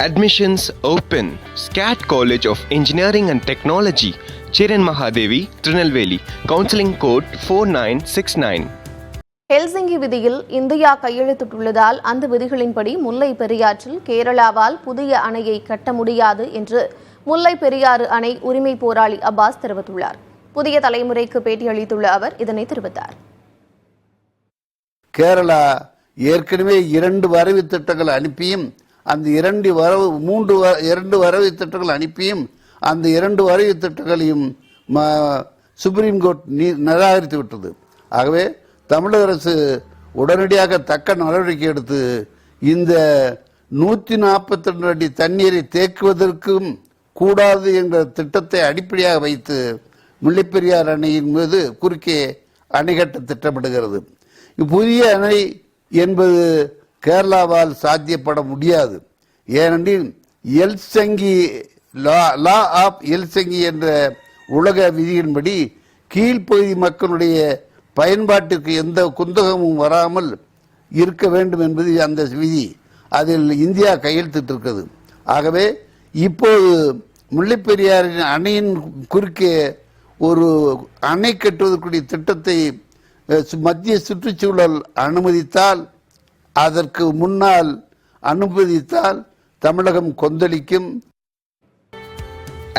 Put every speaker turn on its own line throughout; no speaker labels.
Admissions open. SCAT College of Engineering and Technology, Chiran Mahadevi, Trinelveli. Counseling code 4969.
Helsinki விதியில் India கையெழுத்திட்டுள்ளதால் அந்த விதிகளின்படி முல்லை பெரியாற்றில் கேரளாவால் புதிய அணையை கட்ட முடியாது என்று முல்லை பெரியாறு அணை உரிமை போராளி அப்பாஸ் தெரிவித்துள்ளார். புதிய தலைமுறைக்கு பேட்டியளித்துள்ள அவர் இதனை தெரிவித்தார்.
கேரளா ஏற்கனவே 2 வரைவு திட்டங்கள் அனுப்பியும் அந்த 2 வரைவு திட்டங்கள் அனுப்பியும் அந்த 2 வரைவு திட்டங்களையும் சுப்ரீம் கோர்ட் நிராகரித்து விட்டது. ஆகவே தமிழக அரசு உடனடியாக தக்க நடவடிக்கை எடுத்து இந்த 142 அடி தண்ணீரை தேக்குவதற்கும் கூடாது என்ற திட்டத்தை அடிப்படையாக வைத்து முல்லைப்பெரியார் அணையின் மீது குறுக்கே அணை கட்ட திட்டமிடுகிறது. புதிய அணை என்பது கேரளாவால் சாத்தியப்பட முடியாது. ஏனெனில் எல்சங்கி லா ஆஃப் எல்சங்கி என்ற உலக விதியின்படி கீழ்ப்பகுதி மக்களுடைய பயன்பாட்டிற்கு எந்த குந்தகமும் வராமல் இருக்க வேண்டும் என்பது அந்த விதி. அதில் இந்தியா கையெழுத்திட்டிருக்கிறது. ஆகவே இப்போது முல்லைப்பெரியாரின் அணையின் குறுக்கே ஒரு அணை கட்டுவதற்குரிய திட்டத்தை மத்திய சுற்றுச்சூழல் அனுமதித்தால், அதற்கு முன்னால் அனுமதித்தால் தமிழகம் கொந்தளிக்கும்.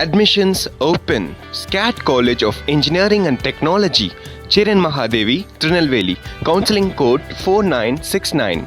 Admissions open. SCAT College of Engineering and Technology, Chiran Mahadevi, Trinelveli. Counseling code 4969.